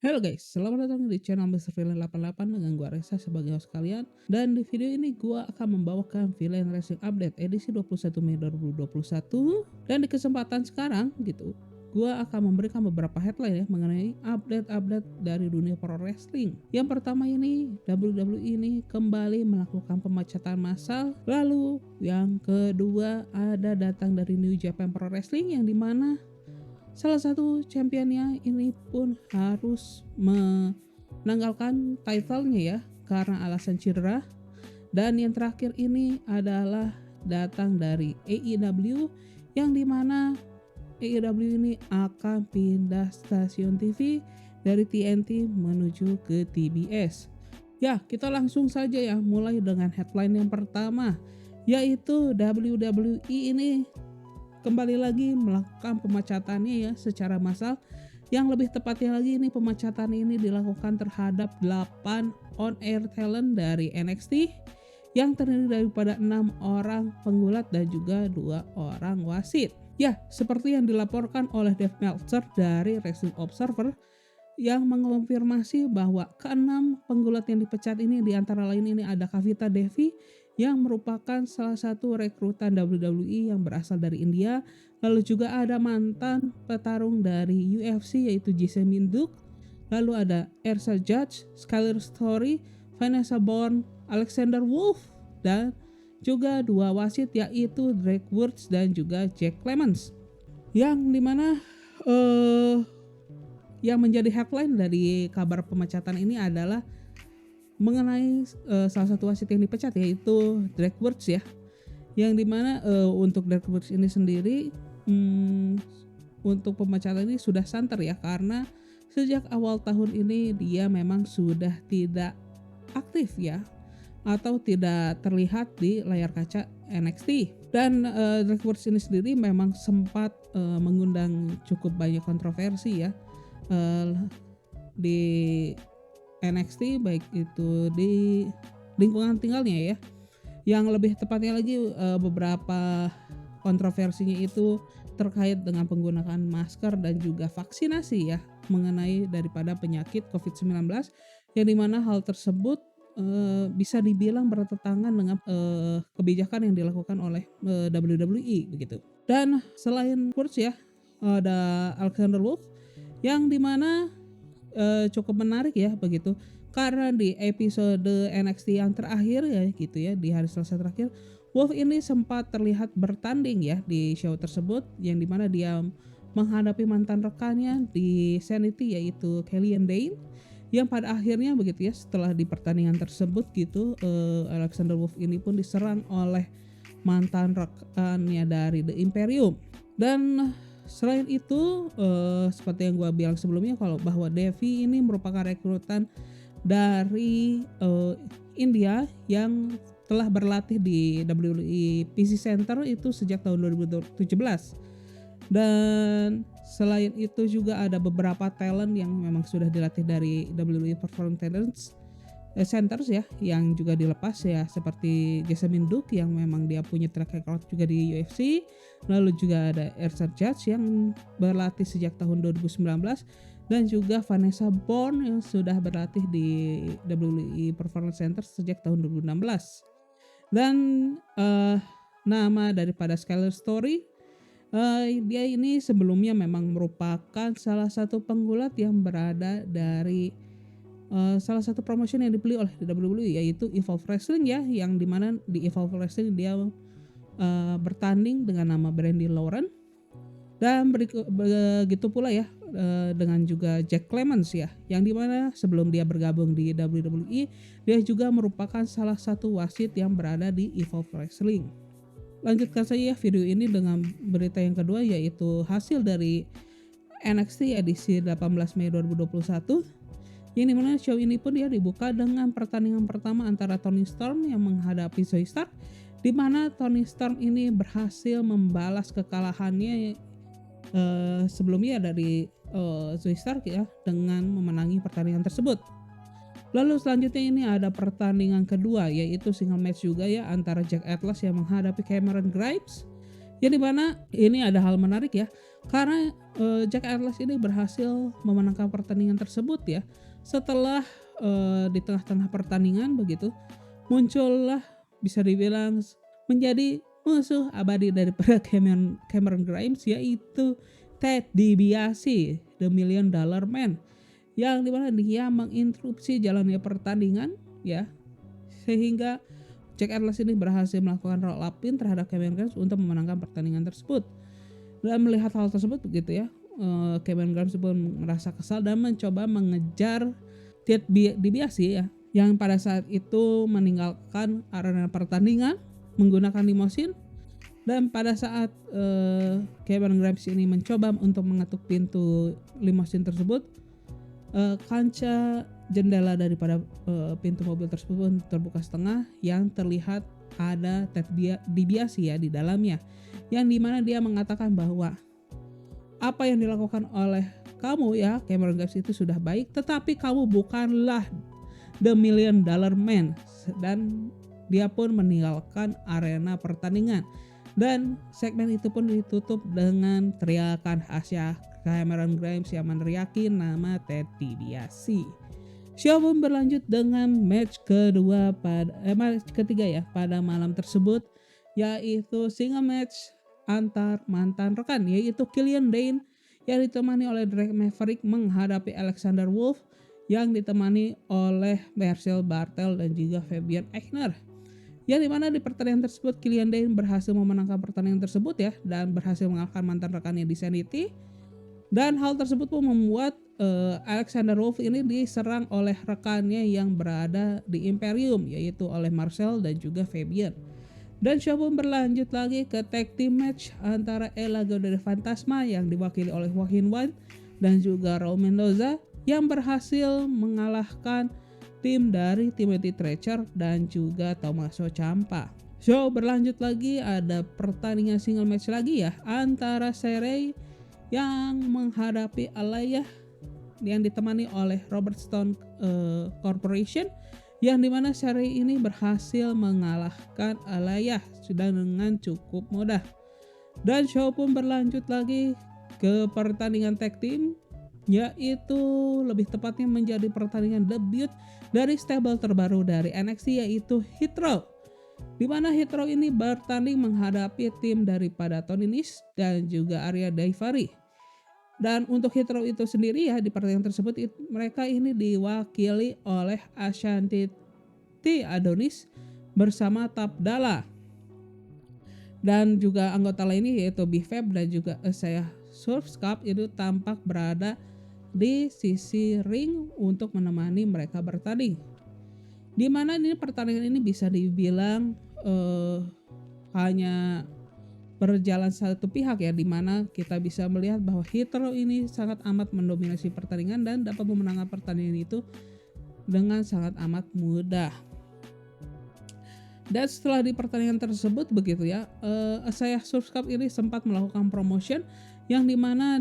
Halo guys, selamat datang di channel Mr. Villain 88 dengan gua Reza sebagai host kalian. Dan di video ini gua akan membawakan Villain Racing Update edisi 21 Mei 2021. Dan di kesempatan sekarang gitu, gua akan memberikan beberapa headline ya mengenai update-update dari dunia pro wrestling. Yang pertama ini, WWE ini kembali melakukan pemecatan massal. Lalu yang kedua ada datang dari New Japan Pro Wrestling yang dimana salah satu championnya ini pun harus menanggalkan title-nya ya karena alasan cedera. Dan yang terakhir ini adalah datang dari AEW yang dimana AEW ini akan pindah stasiun TV dari TNT menuju ke TBS. Ya, kita langsung saja ya mulai dengan headline yang pertama, yaitu WWE ini kembali lagi melakukan pemecatannya ya secara massal. Yang lebih tepatnya lagi ini pemecatan ini dilakukan terhadap 8 on air talent dari NXT yang terdiri daripada 6 orang penggulat dan juga 2 orang wasit. Ya, seperti yang dilaporkan oleh Dave Meltzer dari Wrestling Observer yang mengonfirmasi bahwa keenam penggulat yang dipecat ini diantara lain ini ada Kavita Devi yang merupakan salah satu rekrutan WWE yang berasal dari India. Lalu juga ada mantan petarung dari UFC yaitu Jessamyn Duke. Lalu ada Ersa Judge, Skyler Story, Vanessa Bourne, Alexander Wolf, dan juga 2 wasit yaitu Drake Woods dan juga Jack Clemens. Yang dimana yang menjadi headline dari kabar pemecatan ini adalah mengenai salah satu wasit yang dipecat yaitu Drake Woods ya. Yang dimana untuk Drake Woods ini sendiri untuk pemecatan ini sudah santer ya, karena sejak awal tahun ini dia memang sudah tidak aktif ya atau tidak terlihat di layar kaca NXT. Dan Drake Woods ini sendiri memang sempat mengundang cukup banyak kontroversi ya di NXT, baik itu di lingkungan tinggalnya ya. Yang lebih tepatnya lagi beberapa kontroversinya itu terkait dengan penggunaan masker dan juga vaksinasi ya mengenai daripada penyakit COVID-19, yang dimana hal tersebut bisa dibilang bertentangan dengan kebijakan yang dilakukan oleh WWE begitu. Dan selain Woods ya ada Alexander Wolf yang dimana cukup menarik ya begitu, karena di episode NXT yang terakhir ya gitu ya, di hari Selasa terakhir, Wolf ini sempat terlihat bertanding ya di show tersebut, yang dimana dia menghadapi mantan rekannya di Sanity yaitu Killian Dane, yang pada akhirnya begitu ya setelah di pertandingan tersebut gitu Alexander Wolf ini pun diserang oleh mantan rekannya dari The Imperium. Dan selain itu seperti yang gue bilang sebelumnya kalau bahwa Devi ini merupakan rekrutan dari India yang telah berlatih di WWE PC Center itu sejak tahun 2017. Dan selain itu juga ada beberapa talent yang memang sudah dilatih dari WWE Performance Talents Centers ya, yang juga dilepas ya, seperti Jessamyn Duke yang memang dia punya track record juga di UFC. Lalu juga ada Ersa Judge yang berlatih sejak tahun 2019 dan juga Vanessa Bourne yang sudah berlatih di WWE Performance Center sejak tahun 2016. Dan nama daripada Skyler Story, dia ini sebelumnya memang merupakan salah satu penggulat yang berada dari salah satu promotion yang dibeli oleh WWE yaitu Evolve Wrestling ya, yang dimana di Evolve Wrestling dia bertanding dengan nama Brandi Lauren. Dan begitu pula ya dengan juga Jack Clemens ya, yang dimana sebelum dia bergabung di WWE dia juga merupakan salah satu wasit yang berada di Evolve Wrestling. Lanjutkan saja ya video ini dengan berita yang kedua, yaitu hasil dari NXT edisi 18 Mei 2021. Yang dimana show ini pun dia dibuka dengan pertandingan pertama antara Toni Storm yang menghadapi Zoey Stark, di mana Toni Storm ini berhasil membalas kekalahannya sebelumnya dari Zoey Stark ya dengan memenangi pertandingan tersebut. Lalu selanjutnya ini ada pertandingan kedua yaitu single match juga ya antara Jack Atlas yang menghadapi Cameron Grimes, yang dimana ini ada hal menarik ya, Karena Jack Atlas ini berhasil memenangkan pertandingan tersebut ya. Setelah di tengah-tengah pertandingan begitu muncullah bisa dibilang menjadi musuh abadi daripada Cameron Grimes, yaitu Ted DiBiase, The $1 Million Man, yang dimana dia menginterupsi jalannya pertandingan ya, sehingga Jack Atlas ini berhasil melakukan roll up pin terhadap Cameron Grimes untuk memenangkan pertandingan tersebut. Dan melihat hal tersebut begitu ya, Cameron Grimes pun merasa kesal dan mencoba mengejar Ted DiBiase ya, yang pada saat itu meninggalkan arena pertandingan menggunakan limosin. Dan pada saat Cameron Grimes ini mencoba untuk mengetuk pintu limosin tersebut, kaca jendela daripada pintu mobil tersebut pun terbuka setengah, yang terlihat ada Ted DiBiase ya di dalamnya, yang dimana dia mengatakan bahwa apa yang dilakukan oleh kamu ya Cameron Grimes itu sudah baik, tetapi kamu bukanlah The $1 Million Man. Dan dia pun meninggalkan arena pertandingan, dan segmen itu pun ditutup dengan teriakan khasnya Cameron Grimes yang meneriaki nama Ted DiBiase. Show pun berlanjut dengan match ketiga ya pada malam tersebut, yaitu single match antar mantan rekan, yaitu Killian Dane yang ditemani oleh Drake Maverick menghadapi Alexander Wolf yang ditemani oleh Marcel Barthel dan juga Fabian Aichner. Yang dimana di pertandingan tersebut Killian Dane berhasil memenangkan pertandingan tersebut ya, dan berhasil mengalahkan mantan rekannya di Sanity. Dan hal tersebut pun membuat Alexander Wolf ini diserang oleh rekannya yang berada di Imperium, yaitu oleh Marcel dan juga Fabian. Dan show pun berlanjut lagi ke tag team match antara El Legado del Fantasma yang diwakili oleh Joaquin Wilde dan juga Raul Mendoza, yang berhasil mengalahkan tim dari Timothy Thatcher dan juga Tommaso Ciampa. Show berlanjut lagi, ada pertandingan single match lagi ya antara Sarray yang menghadapi Aliyah yang ditemani oleh Robert Stone Corporation, yang dimana Sarray ini berhasil mengalahkan Aliyah sudah dengan cukup mudah. Dan show pun berlanjut lagi ke pertandingan tag team, yaitu lebih tepatnya menjadi pertandingan debut dari stable terbaru dari NXT, yaitu Hit Row, di mana Hit Row ini bertanding menghadapi tim daripada Tony Nese dan juga Arya Daivari. Dan untuk Hit Row itu sendiri ya, di pertandingan tersebut mereka ini diwakili oleh Ashanti T. Adonis bersama Tabdala, dan juga anggota lainnya yaitu Bifab dan juga Isaiah Surfscap itu tampak berada di sisi ring untuk menemani mereka bertanding. Di mana ini pertandingan ini bisa dibilang hanya berjalan satu pihak ya, dimana kita bisa melihat bahwa Hit Row ini sangat amat mendominasi pertandingan dan dapat memenangkan pertandingan itu dengan sangat amat mudah. Dan setelah di pertandingan tersebut begitu ya, saya Surfscap ini sempat melakukan promotion, yang dimana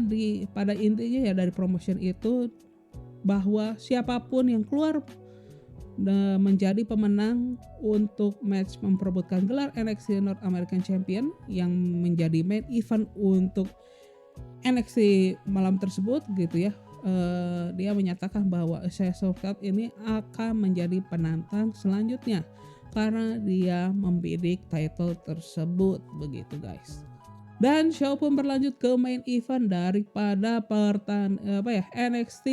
pada intinya ya dari promotion itu bahwa siapapun yang keluar menjadi pemenang untuk match memperebutkan gelar NXT North American Champion yang menjadi main event untuk NXT malam tersebut gitu ya. Dia menyatakan bahwa Isaiah Surfscap ini akan menjadi penantang selanjutnya karena dia membidik title tersebut begitu guys. Dan show pun berlanjut ke main event daripada NXT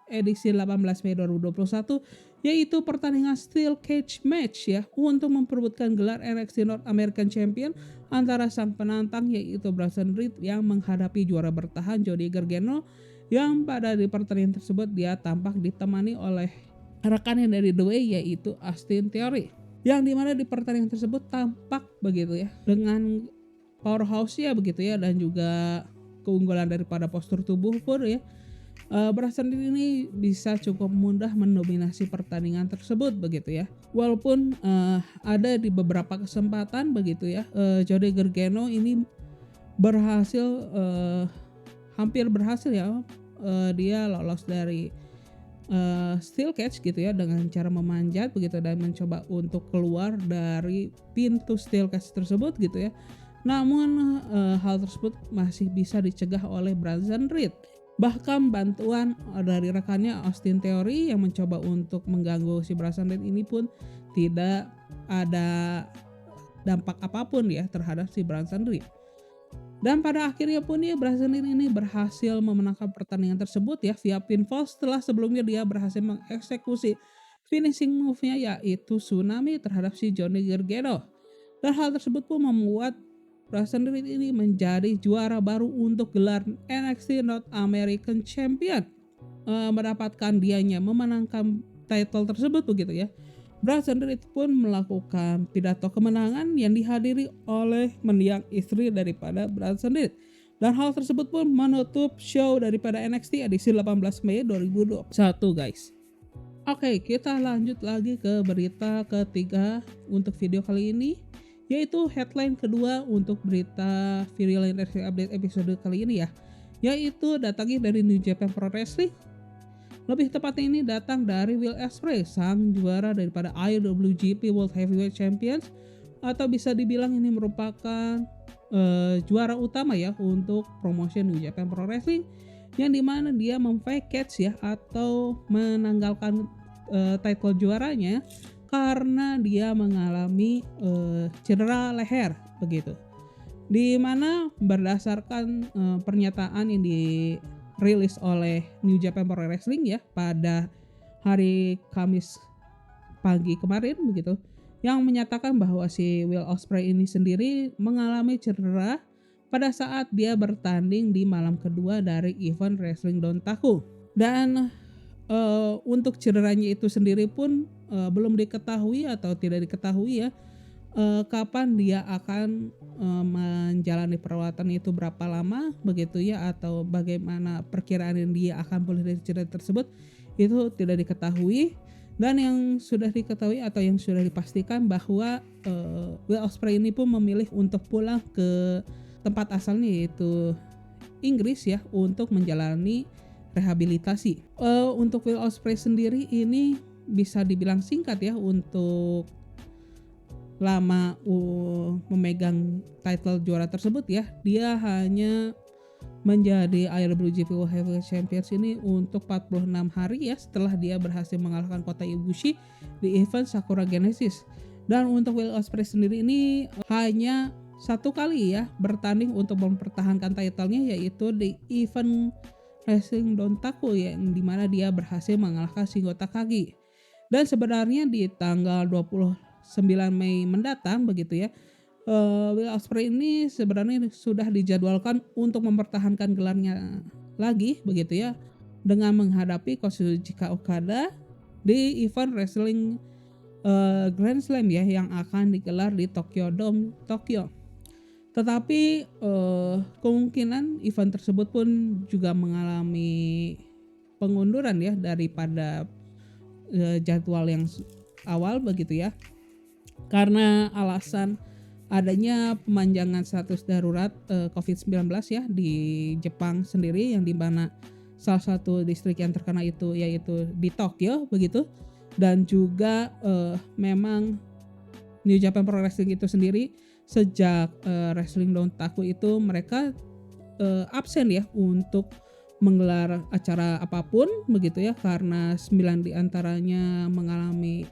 edisi 18 Mei 2021, yaitu pertandingan Steel Cage Match ya untuk memperebutkan gelar NXT North American Champion antara sang penantang yaitu Bronson Reed yang menghadapi juara bertahan Johnny Gargano, yang pada di pertandingan tersebut dia tampak ditemani oleh rekannya dari The Way yaitu Austin Theory, yang dimana di pertandingan tersebut tampak begitu ya dengan powerhouse ya begitu ya, dan juga keunggulan daripada postur tubuh pun ya, Bronson Reed ini bisa cukup mudah mendominasi pertandingan tersebut begitu ya. Walaupun ada di beberapa kesempatan begitu ya, Johnny Gargano ini hampir berhasil ya, dia lolos dari Steel Cage gitu ya dengan cara memanjat begitu dan mencoba untuk keluar dari pintu Steel Cage tersebut gitu ya. Namun hal tersebut masih bisa dicegah oleh Bronson Reed. Bahkan bantuan dari rekannya Austin Theory yang mencoba untuk mengganggu si Bronson Reed ini pun tidak ada dampak apapun ya terhadap si Bronson Reed. Dan pada akhirnya pun ya Bronson Reed ini berhasil memenangkan pertandingan tersebut ya via pinfall setelah sebelumnya dia berhasil mengeksekusi finishing move-nya yaitu Tsunami terhadap si Johnny Gargano. Dan hal tersebut pun membuat Bronson Reed ini menjadi juara baru untuk gelar NXT North American Champion. Mendapatkan dianya memenangkan title tersebut begitu ya. Bronson Reed pun melakukan pidato kemenangan yang dihadiri oleh mendiang istri daripada Bronson Reed. Dan hal tersebut pun menutup show daripada NXT edisi 18 Mei 2021 guys. Oke, kita lanjut lagi ke berita ketiga untuk video kali ini, yaitu headline kedua untuk berita Video Line Wrestling Update episode kali ini ya, yaitu datangnya dari New Japan Pro Wrestling. Lebih tepatnya ini datang dari Will Ospreay, sang juara daripada IWGP World Heavyweight Champions, atau bisa dibilang ini merupakan juara utama ya untuk promotion New Japan Pro Wrestling, yang dimana dia memvacate ya atau menanggalkan title juaranya karena dia mengalami cedera leher begitu. Di mana berdasarkan pernyataan yang dirilis oleh New Japan Pro Wrestling ya pada hari Kamis pagi kemarin begitu, yang menyatakan bahwa si Will Ospreay ini sendiri mengalami cedera pada saat dia bertanding di malam kedua dari event Wrestling Dontaku. Dan untuk cederanya itu sendiri pun belum diketahui atau tidak diketahui ya kapan dia akan menjalani perawatan itu berapa lama begitu ya, atau bagaimana perkiraan dia akan pulih dari cedera tersebut itu tidak diketahui. Dan yang sudah diketahui atau yang sudah dipastikan bahwa Will Ospreay ini pun memilih untuk pulang ke tempat asalnya yaitu Inggris ya untuk menjalani rehabilitasi. Untuk Will Ospreay sendiri ini bisa dibilang singkat ya untuk lama memegang title juara tersebut ya. Dia hanya menjadi IWGP World Heavyweight Champions ini untuk 46 hari ya setelah dia berhasil mengalahkan Kota Ibushi di event Sakura Genesis. Dan untuk Will Ospreay sendiri ini hanya satu kali ya bertanding untuk mempertahankan title-nya, yaitu di event Wrestling Dontaku yang dimana dia berhasil mengalahkan Shingo Takagi. Dan sebenarnya di tanggal 29 Mei mendatang begitu ya, Will Ospreay ini sebenarnya sudah dijadwalkan untuk mempertahankan gelarnya lagi begitu ya, dengan menghadapi Kazuchika Okada di event Wrestling Grand Slam ya yang akan digelar di Tokyo Dome, Tokyo. Tetapi kemungkinan event tersebut pun juga mengalami pengunduran ya daripada jadwal yang awal begitu ya, karena alasan adanya pemanjangan status darurat COVID-19 ya di Jepang sendiri, yang dimana salah satu distrik yang terkena itu yaitu di Tokyo begitu. Dan juga memang New Japan Pro Wrestling itu sendiri sejak Wrestling Dontaku itu mereka absen ya untuk menggelar acara apapun begitu ya, karena 9 diantaranya mengalami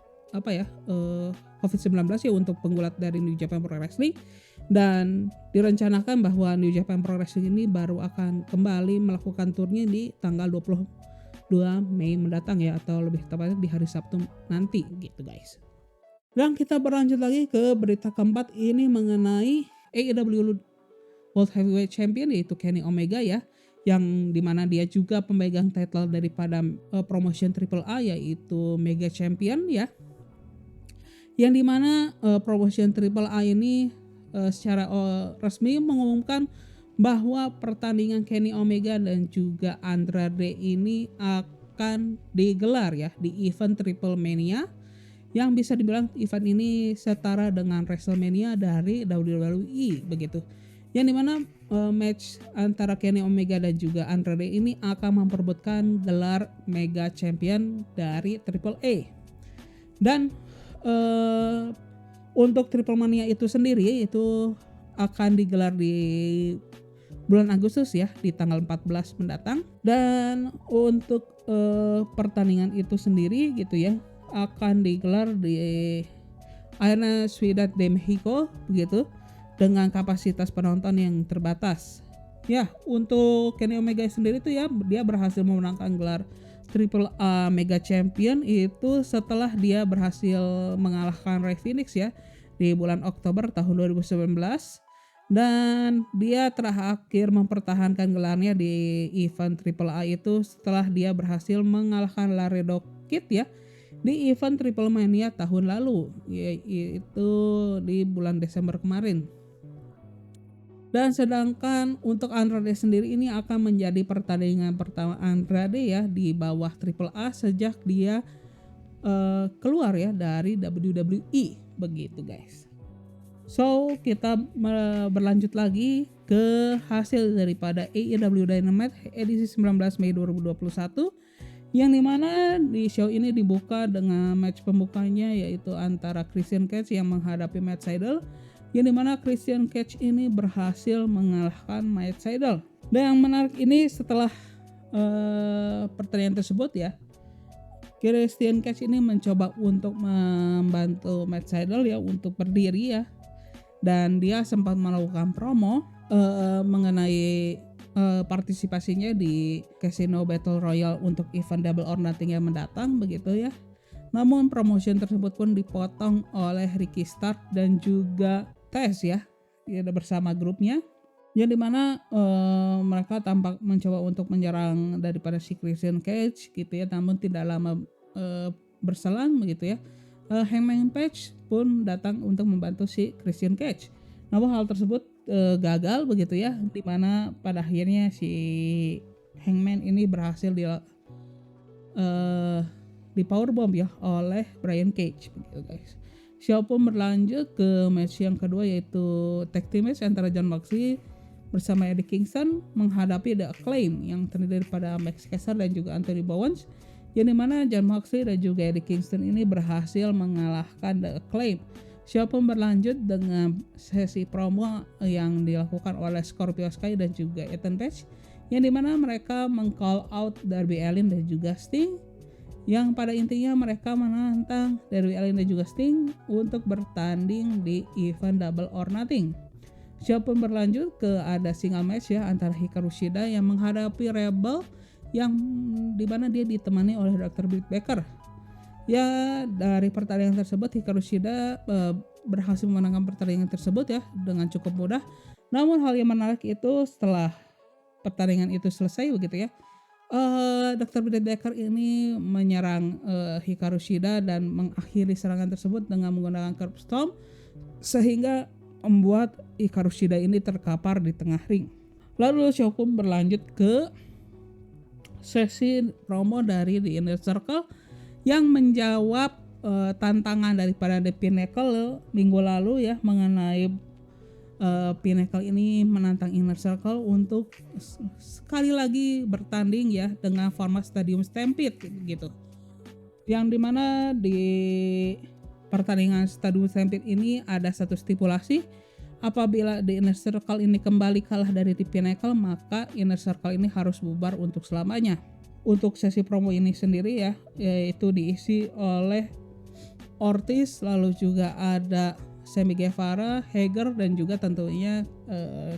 COVID-19 ya untuk penggulat dari New Japan Pro Wrestling. Dan direncanakan bahwa New Japan Pro Wrestling ini baru akan kembali melakukan turnya di tanggal 22 Mei mendatang ya, atau lebih tepatnya di hari Sabtu nanti gitu guys. Dan kita berlanjut lagi ke berita keempat, ini mengenai AEW World Heavyweight Champion yaitu Kenny Omega ya, yang dimana dia juga pemegang title daripada promotion AAA yaitu Mega Champion ya, yang dimana promotion AAA ini secara resmi mengumumkan bahwa pertandingan Kenny Omega dan juga Andrade ini akan digelar ya di event Triple Mania, yang bisa dibilang event ini setara dengan WrestleMania dari WWE begitu, yang dimana match antara Kenny Omega dan juga Andrade ini akan memperebutkan gelar Mega Champion dari AAA. Dan untuk Triple Mania itu sendiri itu akan digelar di bulan Agustus ya, di tanggal 14 mendatang. Dan untuk pertandingan itu sendiri gitu ya, akan digelar di Arena Ciudad de Mexico begitu, dengan kapasitas penonton yang terbatas. Ya, untuk Kenny Omega sendiri tuh ya, dia berhasil memenangkan gelar Triple A Mega Champion itu setelah dia berhasil mengalahkan Rey Fenix ya di bulan Oktober tahun 2019, dan dia terakhir mempertahankan gelarnya di event Triple A itu setelah dia berhasil mengalahkan Laredo Kid ya di event Triple Mania tahun lalu, yaitu di bulan Desember kemarin. Dan sedangkan untuk Andrade sendiri ini akan menjadi pertandingan pertama Andrade ya di bawah Triple A sejak dia keluar ya dari WWE begitu guys. So kita berlanjut lagi ke hasil daripada AEW Dynamite edisi 19 Mei 2021, yang dimana di show ini dibuka dengan match pembukanya yaitu antara Christian Cage yang menghadapi Matt Sydal, yang dimana Christian Cage ini berhasil mengalahkan Matt Sydal. Dan yang menarik ini setelah pertandingan tersebut ya, Christian Cage ini mencoba untuk membantu Matt Sydal ya untuk berdiri ya, dan dia sempat melakukan promo mengenai partisipasinya di Casino Battle Royale untuk event Double or Nothing yang mendatang begitu ya. Namun promotion tersebut pun dipotong oleh Ricky Stark dan juga Taz ya bersama grupnya, yang dimana mereka tampak mencoba untuk menyerang daripada si Christian Cage gitu ya, namun tidak lama berselang begitu ya, Hangman Page pun datang untuk membantu si Christian Cage. Namun hal tersebut gagal begitu ya, dimana pada akhirnya si Hangman ini berhasil di powerbomb ya oleh Brian Cage begitu guys. Show pun berlanjut ke match yang kedua yaitu tag team match antara Jon Moxley bersama Eddie Kingston menghadapi The Acclaim yang terdiri daripada Max Caster dan juga Anthony Bowens, yang dimana Jon Moxley dan juga Eddie Kingston ini berhasil mengalahkan The Acclaim. Show pun berlanjut dengan sesi promo yang dilakukan oleh Scorpio Sky dan juga Ethan Page, yang dimana mereka meng-call out Darby Allin dan juga Sting, yang pada intinya mereka menantang Darby Allin dan juga Sting untuk bertanding di event Double or Nothing. Show pun berlanjut ke ada single match ya antara Hikaru Shida yang menghadapi Rebel, yang dimana dia ditemani oleh Dr. Britt Baker. Ya, dari pertandingan tersebut Hikaru Shida berhasil memenangkan pertandingan tersebut ya dengan cukup mudah. Namun hal yang menarik itu setelah pertandingan itu selesai begitu ya, Dr. Britt Baker ini menyerang Hikaru Shida dan mengakhiri serangan tersebut dengan menggunakan curb stomp, sehingga membuat Hikaru Shida ini terkapar di tengah ring. Lalu show pun berlanjut ke sesi promo dari The Inner Circle yang menjawab tantangan daripada The Pinnacle minggu lalu ya, mengenai Pinnacle ini menantang Inner Circle untuk sekali lagi bertanding ya dengan format Stadium Stampede gitu. Yang dimana di pertandingan Stadium Stampede ini ada satu stipulasi, apabila The Inner Circle ini kembali kalah dari The Pinnacle, maka Inner Circle ini harus bubar untuk selamanya. Untuk sesi promo ini sendiri ya, yaitu diisi oleh Ortiz, lalu juga ada Sammy Guevara, Hager, dan juga tentunya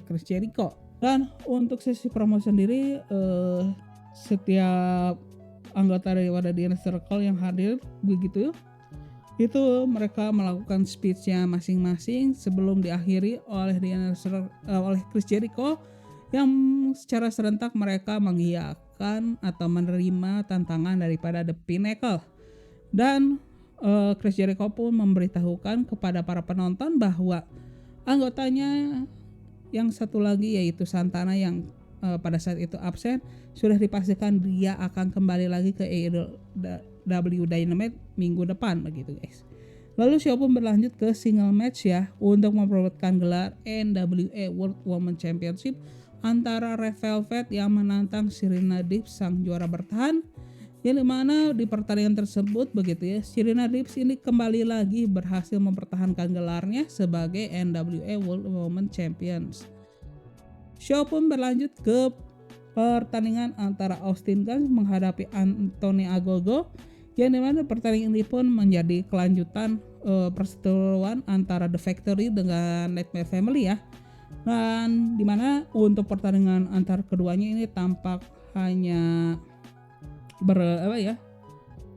Chris Jericho. Dan untuk sesi promo sendiri, setiap anggota dari The Inner Circle yang hadir begitu, itu mereka melakukan speech-nya masing-masing sebelum diakhiri oleh oleh Chris Jericho, yang secara serentak mereka mengiyakan atau menerima tantangan daripada The Pinnacle. Dan Chris Jericho pun memberitahukan kepada para penonton bahwa anggotanya yang satu lagi yaitu Santana yang pada saat itu absen, sudah dipastikan dia akan kembali lagi ke AEW Dynamite minggu depan begitu guys. Lalu show pun berlanjut ke single match ya untuk memperebutkan gelar NWA World Women Championship antara Red Velvet yang menantang Serena Deeb sang juara bertahan, Yang dimana di pertandingan tersebut begitu ya, Serena Deeb ini kembali lagi berhasil mempertahankan gelarnya sebagai NWA World Women's Champions. Show pun berlanjut ke pertandingan antara Austin Guns menghadapi Anthony Ogogo, yang dimana pertandingan ini pun menjadi kelanjutan perseteruan antara The Factory dengan Nightmare Family ya. Dan dimana untuk pertandingan antar keduanya ini tampak hanya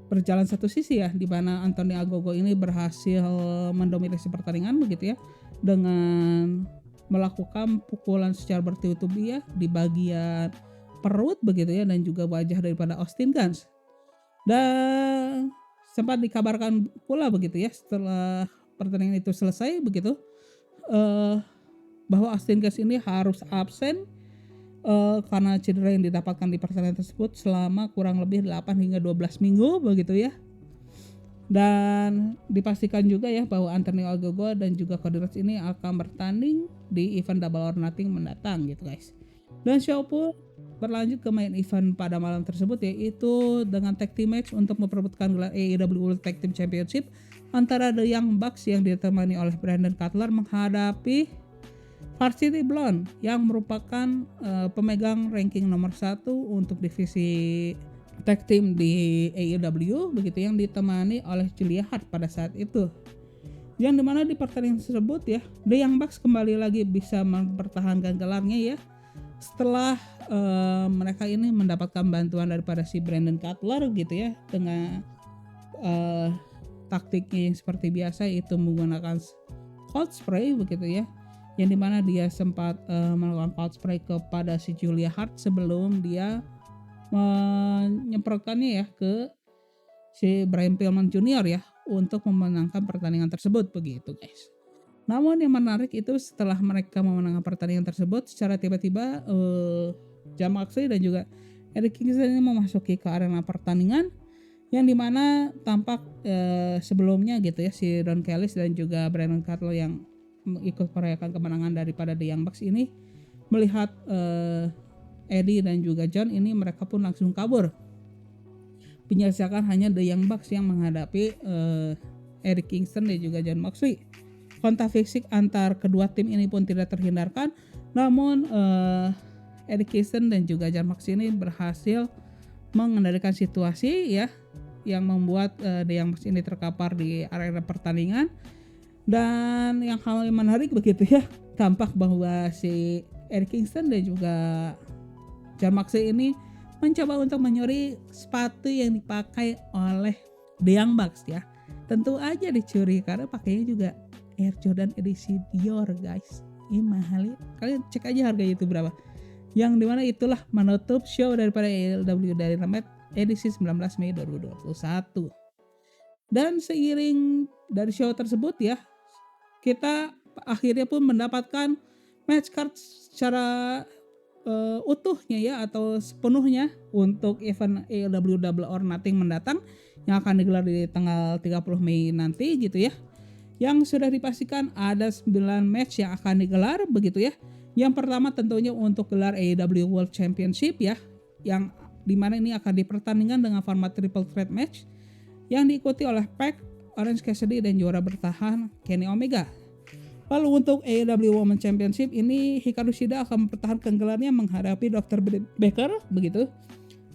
berjalan satu sisi ya, di mana Anthony Ogogo ini berhasil mendominasi pertandingan begitu ya, dengan melakukan pukulan secara bertubi-tubi ya di bagian perut begitu ya, dan juga wajah daripada Austin Guns. Dan sempat dikabarkan pula begitu ya setelah pertandingan itu selesai begitu, bahwa Austin Guns ini harus absen karena cedera yang didapatkan di pertandingan tersebut selama kurang lebih 8 hingga 12 minggu begitu ya. Dan dipastikan juga ya bahwa Anthony Ogogo dan juga Cody Rhodes ini akan bertanding di event Double or Nothing mendatang gitu guys. Dan show pun berlanjut ke main event pada malam tersebut, yaitu dengan tag team match untuk memperebutkan gelar AEW World Tag Team Championship antara The Young Bucks yang ditemani oleh Brandon Cutler menghadapi Varsity Blonde yang merupakan pemegang ranking nomor 1 untuk divisi tag team di AEW begitu, yang ditemani oleh Julia Hart pada saat itu. Yang dimana di pertandingan tersebut ya, The Young Bucks kembali lagi bisa mempertahankan gelarnya ya, setelah mereka ini mendapatkan bantuan daripada si Brandon Cutler gitu ya, dengan taktiknya yang seperti biasa, yaitu menggunakan cold spray begitu ya, yang dimana dia sempat melakukan cold spray kepada si Julia Hart sebelum dia menyemprotkannya ya ke si Brian Pillman Jr. ya untuk memenangkan pertandingan tersebut begitu guys. Namun yang menarik itu setelah mereka memenangkan pertandingan tersebut, secara tiba-tiba Jon Moxley dan juga Eddie Kingston ini memasuki ke arena pertandingan, yang dimana tampak sebelumnya gitu ya si Don Callis dan juga Brandon Cutler yang ikut merayakan kemenangan daripada The Young Bucks ini melihat Eddie dan juga John ini, mereka pun langsung kabur. Menyisakan hanya The Young Bucks yang menghadapi Eddie Kingston dan juga Jon Moxley. Kontak fisik antar kedua tim ini pun tidak terhindarkan, namun Eddie Kingston dan juga Jon Moxley ini berhasil mengendalikan situasi ya, yang membuat The Young Bucks ini terkapar di area pertandingan. Dan yang hal yang menarik begitu ya, tampak bahwa si Eddie Kingston dan juga Jon Moxley ini mencoba untuk mencuri sepatu yang dipakai oleh The Young Bucks ya. Tentu aja dicuri karena pakainya juga Air Jordan edisi Dior guys. Ini mahal ya. Kalian cek aja harganya itu berapa. Yang dimana itulah menutup show daripada AEW Dynamite edisi 19 Mei 2021. Dan seiring dari show tersebut ya, kita akhirnya pun mendapatkan match card secara utuhnya ya, atau sepenuhnya untuk event AEW Double or Nothing mendatang yang akan digelar di tanggal 30 Mei nanti gitu ya. Yang sudah dipastikan ada 9 match yang akan digelar begitu ya. Yang pertama tentunya untuk gelar AEW World Championship ya, yang dimana ini akan dipertandingkan dengan format triple threat match yang diikuti oleh Pac, Orange Cassidy dan juara bertahan Kenny Omega. Lalu untuk AEW Women's Championship ini Hikaru Shida akan mempertahankan gelarnya menghadapi Dr. Britt Baker begitu.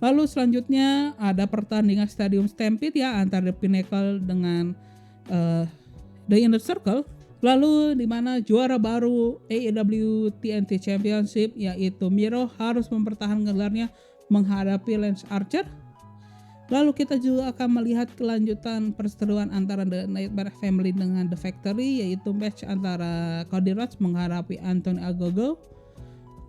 Lalu selanjutnya ada pertandingan Stadium Stampede ya antara The Pinnacle dengan The Inner Circle. Lalu di mana juara baru AEW TNT Championship yaitu Miro harus mempertahankan gelarnya menghadapi Lance Archer. Lalu kita juga akan melihat kelanjutan perseteruan antara The Nightmare Family dengan The Factory, yaitu match antara Cody Rhodes menghadapi Anthony Ogogo.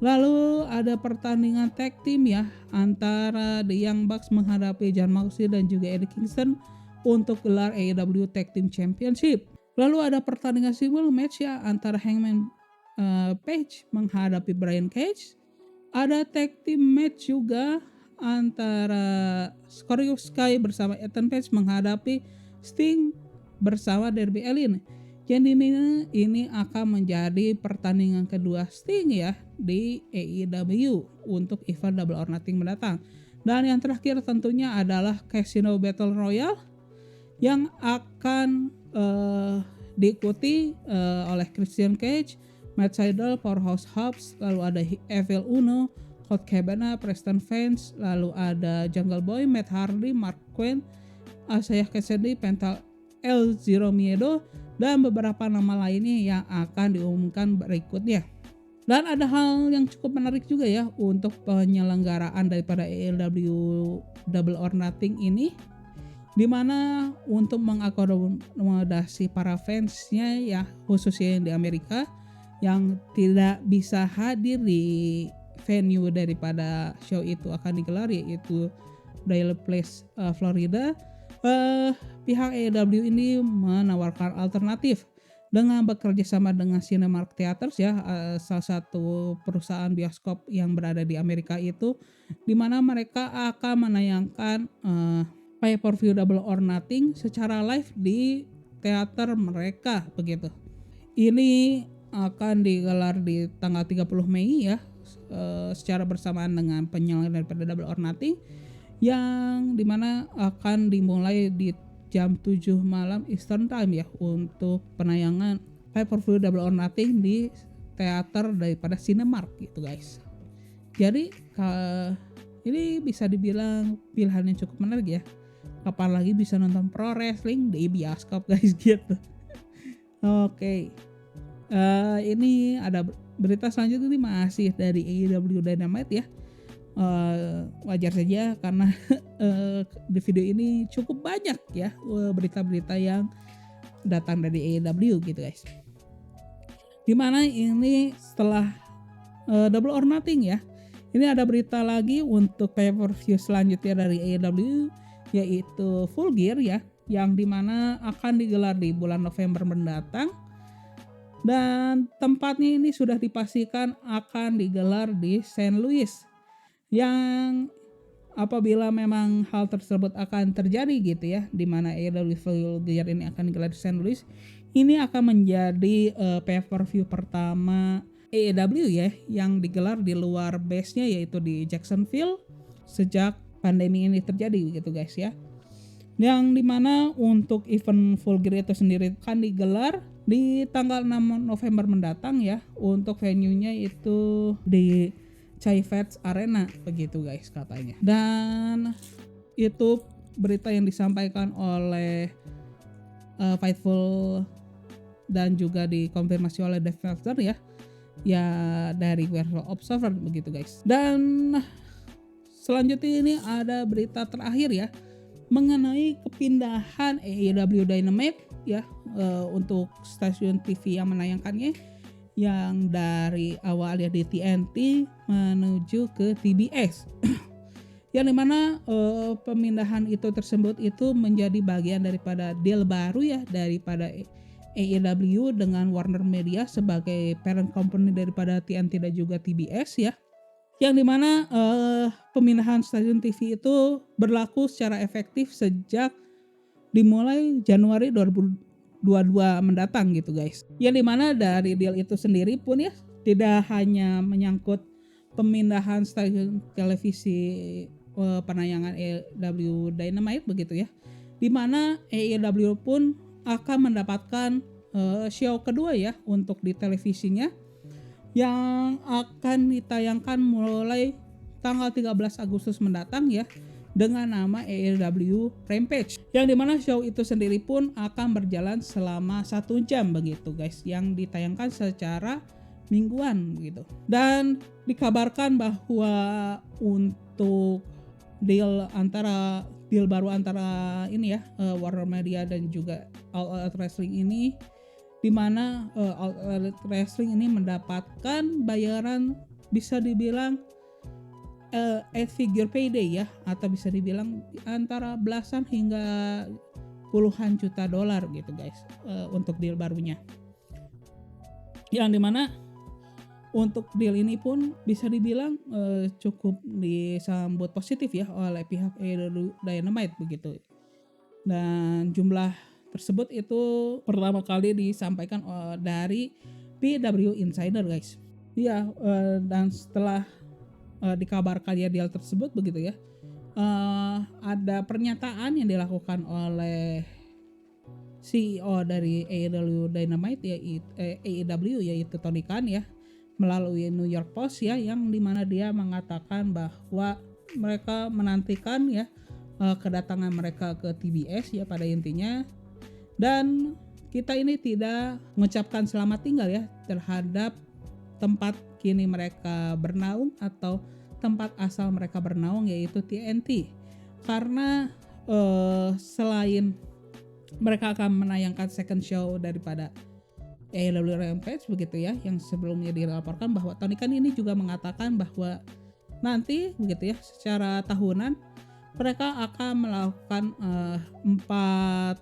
Lalu ada pertandingan tag team ya antara The Young Bucks menghadapi Jon Moxley dan juga Eddie Kingston untuk gelar AEW Tag Team Championship. Lalu ada pertandingan single match ya antara Hangman Page menghadapi Brian Cage. Ada tag team match juga antara Scorpio Sky bersama Ethan Page menghadapi Sting bersama Darby Allin. Jadi ini akan menjadi pertandingan kedua Sting ya di AEW untuk event Double or Nothing mendatang. Dan yang terakhir tentunya adalah Casino Battle Royale yang akan diikuti oleh Christian Cage, Matt Sydal, Powerhouse Hobbs, lalu ada Evil Uno, Colt Cabana, Preston Vance, lalu ada Jungle Boy, Matt Hardy, Mark Quinn, Isaiah Cassidy, Pental El Zero Miedo, dan beberapa nama lainnya yang akan diumumkan berikutnya. Dan ada hal yang cukup menarik juga ya untuk penyelenggaraan daripada AEW Double or Nothing ini, dimana untuk mengakomodasi para fansnya ya, khususnya yang di Amerika yang tidak bisa hadir di venue daripada show itu akan digelar, yaitu Daily Place Florida, pihak AEW ini menawarkan alternatif dengan bekerja sama dengan Cinemark Theatres ya, salah satu perusahaan bioskop yang berada di Amerika itu, di mana mereka akan menayangkan pay-per-view Double or Nothing secara live di teater mereka begitu. Ini akan digelar di tanggal 30 Mei ya, secara bersamaan dengan penyelenggaraan daripada Double or Nothing, yang dimana akan dimulai di jam 7 malam Eastern Time ya untuk penayangan pay-per-view Double or Nothing di teater daripada Cinemark gitu guys. Jadi ini bisa dibilang pilihan yang cukup menarik ya. Kapan lagi bisa nonton pro wrestling di bioskop guys gitu. Oke. Ini ada berita selanjutnya, ini masih dari AEW Dynamite ya. Wajar saja karena di video ini cukup banyak ya berita-berita yang datang dari AEW gitu guys. Dimana ini setelah Double or Nothing ya, ini ada berita lagi untuk pay-per-view selanjutnya dari AEW, yaitu Full Gear ya, yang dimana akan digelar di bulan November mendatang. Dan tempatnya ini sudah dipastikan akan digelar di St. Louis, yang apabila memang hal tersebut akan terjadi gitu ya, di mana AEW Full Gear ini akan digelar di St. Louis, ini akan menjadi pay-per-view pertama AEW ya yang digelar di luar base-nya, yaitu di Jacksonville sejak pandemi ini terjadi gitu guys ya. Yang dimana untuk event Full Gear itu sendiri akan digelar di tanggal 6 November mendatang ya, untuk venue-nya itu di Chaifetz Arena begitu guys katanya. Dan itu berita yang disampaikan oleh Fightful dan juga dikonfirmasi oleh Dave Meltzer ya dari Werewolf Observer begitu guys. Dan selanjutnya ini ada berita terakhir ya mengenai kepindahan AEW Dynamite ya, untuk stasiun TV yang menayangkannya, yang dari awalnya di TNT menuju ke TBS. Yang dimana pemindahan itu tersebut itu menjadi bagian daripada deal baru ya daripada AEW dengan Warner Media sebagai parent company daripada TNT dan juga TBS ya. Yang dimana pemindahan stasiun TV itu berlaku secara efektif sejak dimulai Januari 2022 mendatang gitu guys. Yang dimana dari deal itu sendiri pun ya tidak hanya menyangkut pemindahan stasiun televisi penayangan AEW Dynamite begitu ya, dimana AEW pun akan mendapatkan show kedua ya untuk di televisinya, yang akan ditayangkan mulai tanggal 13 Agustus mendatang ya, dengan nama AEW Rampage, yang dimana show itu sendiri pun akan berjalan selama 1 jam begitu guys, yang ditayangkan secara mingguan begitu. Dan dikabarkan bahwa untuk deal baru antara ini ya Warner Media dan juga All Out Wrestling ini, di mana All Out Wrestling ini mendapatkan bayaran bisa dibilang 8-figure payday ya, atau bisa dibilang antara belasan hingga puluhan juta dolar gitu guys untuk deal barunya. Yang dimana untuk deal ini pun bisa dibilang cukup disambut positif ya oleh pihak AEW Dynamite begitu. Dan jumlah tersebut itu pertama kali disampaikan dari PW Insider guys. Iya, dan setelah dikabarkan ya deal tersebut begitu ya, ada pernyataan yang dilakukan oleh CEO dari AEW Dynamite AEW yaitu Tony Khan ya, melalui New York Post ya, yang dimana dia mengatakan bahwa mereka menantikan ya kedatangan mereka ke TBS ya pada intinya, dan kita ini tidak mengucapkan selamat tinggal ya terhadap tempat kini mereka bernaung atau tempat asal mereka bernaung yaitu TNT, karena selain mereka akan menayangkan second show daripada AEW Rampage begitu ya, yang sebelumnya dilaporkan bahwa Tony Khan ini juga mengatakan bahwa nanti begitu ya secara tahunan mereka akan melakukan 4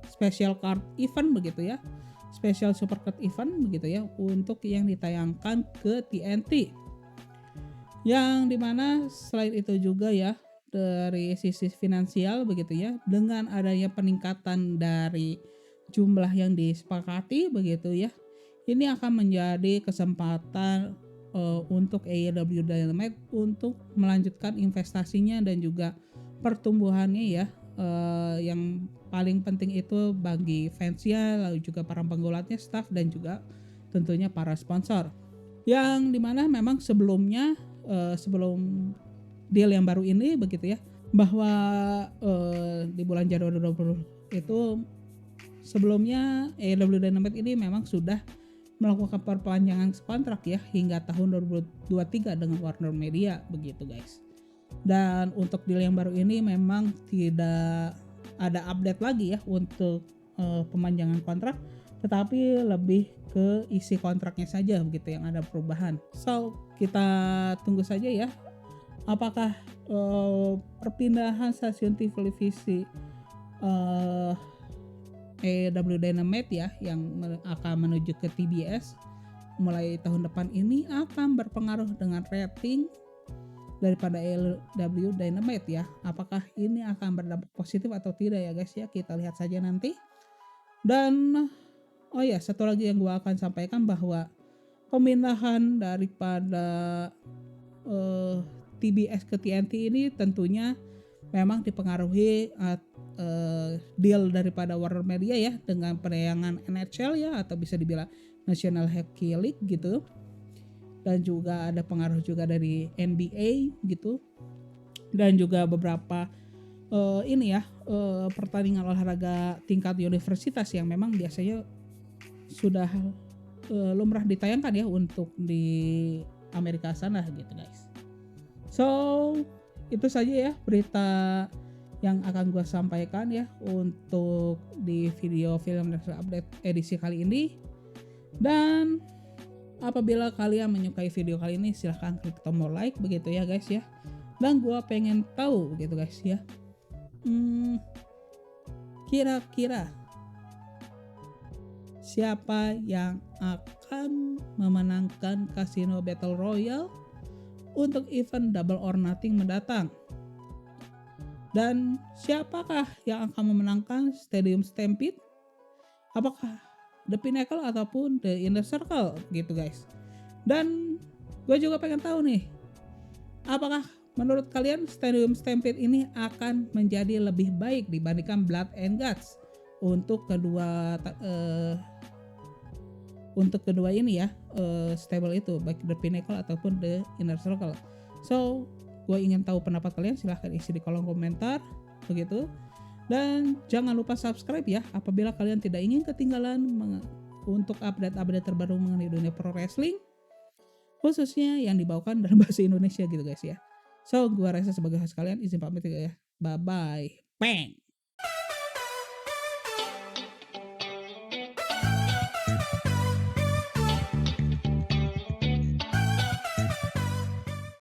special card event begitu ya, special super card event begitu ya, untuk yang ditayangkan ke TNT, yang dimana selain itu juga ya dari sisi finansial begitu ya, dengan adanya peningkatan dari jumlah yang disepakati begitu ya, ini akan menjadi kesempatan untuk AEW Dynamite untuk melanjutkan investasinya dan juga pertumbuhannya ya, yang paling penting itu bagi fansnya, lalu juga para penggulatnya, staff, dan juga tentunya para sponsor, yang dimana memang sebelumnya sebelum deal yang baru ini begitu ya, bahwa di bulan Januari 2020 itu sebelumnya AEW Dynamite ini memang sudah melakukan perpanjangan kontrak ya hingga tahun 2023 dengan Warner Media begitu guys. Dan untuk deal yang baru ini memang tidak ada update lagi ya untuk pemanjangan kontrak, tetapi lebih ke isi kontraknya saja begitu yang ada perubahan. So kita tunggu saja ya, apakah perpindahan stasiun televisi AEW Dynamite ya yang akan menuju ke TBS mulai tahun depan ini akan berpengaruh dengan rating daripada AEW Dynamite ya. Apakah ini akan berdampak positif atau tidak ya guys ya, kita lihat saja nanti. Dan oh ya, satu lagi yang gue akan sampaikan bahwa pemindahan daripada TBS ke TNT ini tentunya memang dipengaruhi deal daripada Warner Media ya dengan penayangan NHL ya, atau bisa dibilang National Hockey League gitu, dan juga ada pengaruh juga dari NBA gitu, dan juga beberapa ini ya pertandingan olahraga tingkat universitas yang memang biasanya sudah lumrah ditayangkan ya untuk di Amerika sana gitu guys. So itu saja ya berita yang akan gue sampaikan ya untuk di video film wrestling update edisi kali ini. Dan apabila kalian menyukai video kali ini, silahkan klik tombol like begitu ya guys ya. Dan gue pengen tahu begitu guys ya, kira-kira siapa yang akan memenangkan Casino Battle Royale untuk event Double or Nothing mendatang? Dan siapakah yang akan memenangkan Stadium Stampede? Apakah The Pinnacle ataupun The Inner Circle gitu guys. Dan gue juga pengen tahu nih, apakah menurut kalian Stadium Stampede ini akan menjadi lebih baik dibandingkan Blood and Guts untuk kedua ini ya, stable itu, baik The Pinnacle ataupun The Inner Circle. So gue ingin tahu pendapat kalian, silahkan isi di kolom komentar begitu. Dan jangan lupa subscribe ya apabila kalian tidak ingin ketinggalan untuk update-update terbaru mengenai dunia pro wrestling, khususnya yang dibawakan dalam bahasa Indonesia gitu guys ya. So gue Reza sebagai host kalian izin pamit ya. Bye bye. Bang.